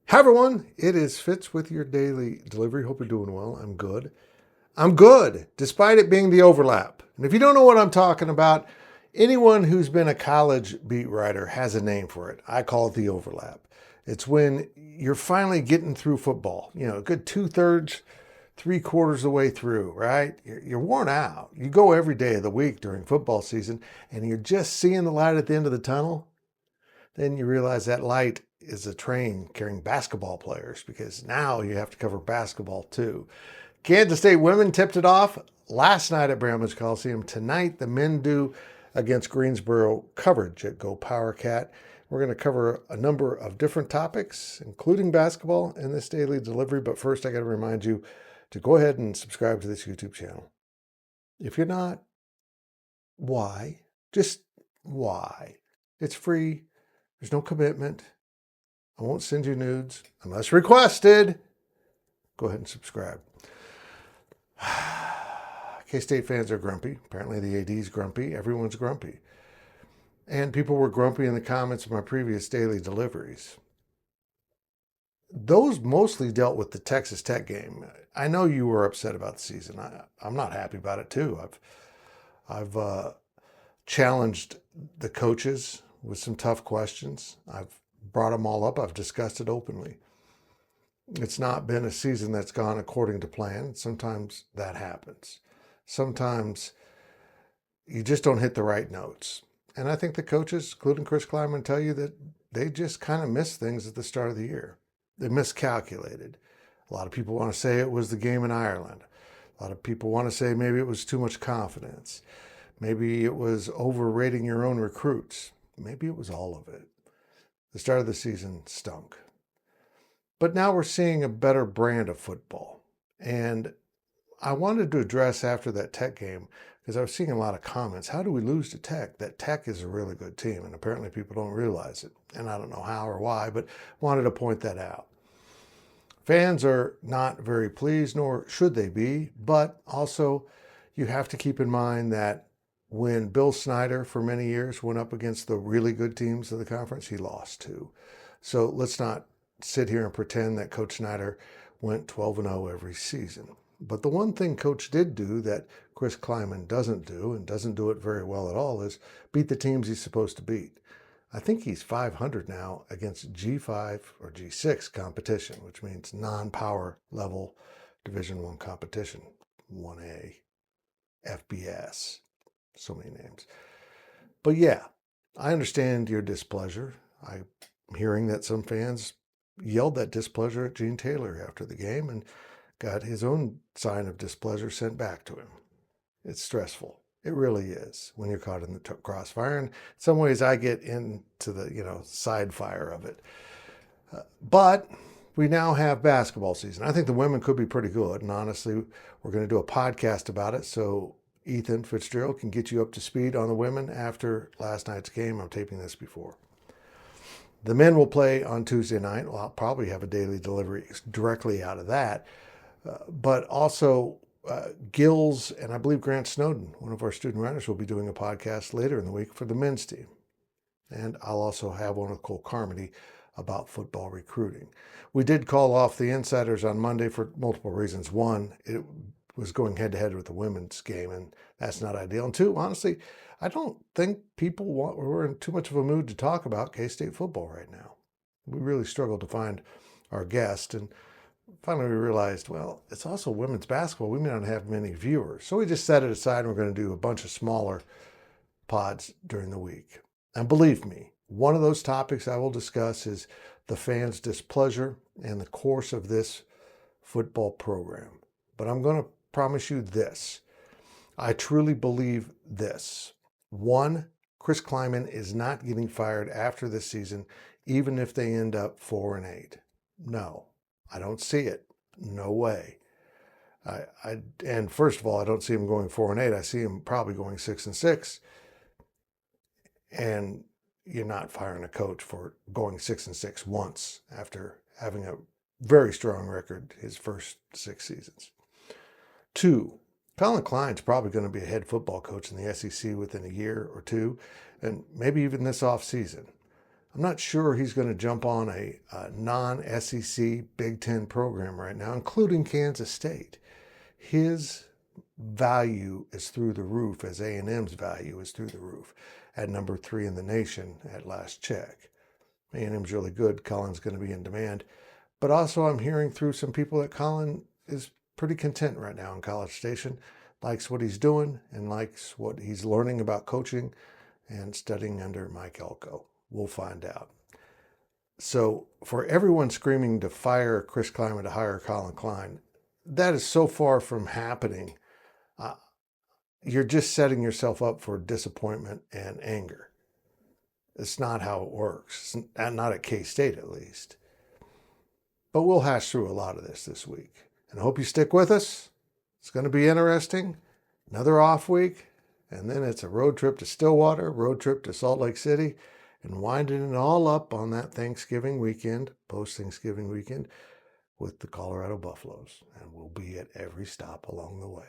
Hi everyone, it is Fitz with your daily delivery. Hope you're doing well. I'm good. I'm good, despite it being the overlap. And if you don't know what I'm talking about, anyone who's been a college beat writer has a name for it. I call it the overlap. It's when you're finally getting through football, a good 2/3, 3/4 of the way through, right? You're worn out. You go every day of the week during football season and you're just seeing the light at the end of the tunnel. Then you realize that light is a train carrying basketball players because now you have to cover basketball too. Kansas State women tipped it off last night at Bramlage Coliseum. Tonight, the men do against Greensboro coverage at GoPowercat. We're going to cover a number of different topics, including basketball, in this daily delivery. But first, I got to remind you to go ahead and subscribe to this YouTube channel. If you're not, why? Just why? It's free. There's no commitment. I won't send you nudes unless requested. Go ahead and subscribe. K-State fans are grumpy. Apparently the AD's grumpy. Everyone's grumpy. And people were grumpy in the comments of my previous daily deliveries. Those mostly dealt with the Texas Tech game. I know you were upset about the season. I'm not happy about it too. I've challenged the coaches with some tough questions. I've brought them all up. I've discussed it openly. It's not been a season that's gone according to plan. Sometimes that happens. Sometimes you just don't hit the right notes. And I think the coaches, including Chris Kleiman, tell you that they just kind of missed things at the start of the year. They miscalculated. A lot of people want to say it was the game in Ireland. A lot of people want to say maybe it was too much confidence. Maybe it was overrating your own recruits. Maybe it was all of it. The start of the season stunk. But now we're seeing a better brand of football. And I wanted to address after that Tech game, because I was seeing a lot of comments, how do we lose to Tech? That Tech is a really good team, and apparently people don't realize it. And I don't know how or why, but wanted to point that out. Fans are not very pleased, nor should they be, but also you have to keep in mind that when Bill Snyder, for many years, went up against the really good teams of the conference, he lost too. So let's not sit here and pretend that Coach Snyder went 12-0 every season. But the one thing Coach did do that Chris Kleiman doesn't do, and doesn't do it very well at all, is beat the teams he's supposed to beat. I think he's 500 now against G5 or G6 competition, which means non-power level Division I competition, 1A, FBS. So many names. But yeah, I understand your displeasure. I'm hearing that some fans yelled that displeasure at Gene Taylor after the game and got his own sign of displeasure sent back to him. It's stressful. It really is when you're caught in the crossfire. And in some ways I get into the, side fire of it. But we now have basketball season. I think the women could be pretty good. And honestly, we're going to do a podcast about it. So Tim Fitzgerald can get you up to speed on the women after last night's game. I'm taping this before. The men will play on Tuesday night. Well, I'll probably have a daily delivery directly out of that. But also Gills and I believe Grant Snowden, one of our student writers, will be doing a podcast later in the week for the men's team. And I'll also have one with Cole Carmody about football recruiting. We did call off the Insiders on Monday for multiple reasons. One, it was going head-to-head with the women's game, and that's not ideal. And two, honestly, I don't think we're in too much of a mood to talk about K-State football right now. We really struggled to find our guest, and finally we realized, well, it's also women's basketball. We may not have many viewers. So we just set it aside, and we're going to do a bunch of smaller pods during the week. And believe me, one of those topics I will discuss is the fans' displeasure and the course of this football program. But I'm going to promise you this. I truly believe this. One, Chris Kleiman is not getting fired after this season, even if they end up 4-8. No, I don't see it. No way. And first of all, I don't see him going 4-8. I see him probably going 6-6. And you're not firing a coach for going 6-6 once after having a very strong record his first 6 seasons. 2, Colin Klein's probably going to be a head football coach in the SEC within a year or two, and maybe even this off season. I'm not sure he's going to jump on a non-SEC Big Ten program right now, including Kansas State. His value is through the roof, as A&M's value is through the roof, at number 3 in the nation at last check. A&M's really good. Colin's going to be in demand. But also I'm hearing through some people that Colin is pretty content right now in College Station, likes what he's doing and likes what he's learning about coaching and studying under Mike Elko. We'll find out. So for everyone screaming to fire Chris Klieman to hire Colin Klein, that is so far from happening. You're just setting yourself up for disappointment and anger. It's not how it works, not at K-State at least. But we'll hash through a lot of this week. And I hope you stick with us. It's going to be interesting. Another off week. And then it's a road trip to Stillwater, road trip to Salt Lake City, and winding it all up on that Thanksgiving weekend, post-Thanksgiving weekend, with the Colorado Buffaloes. And we'll be at every stop along the way.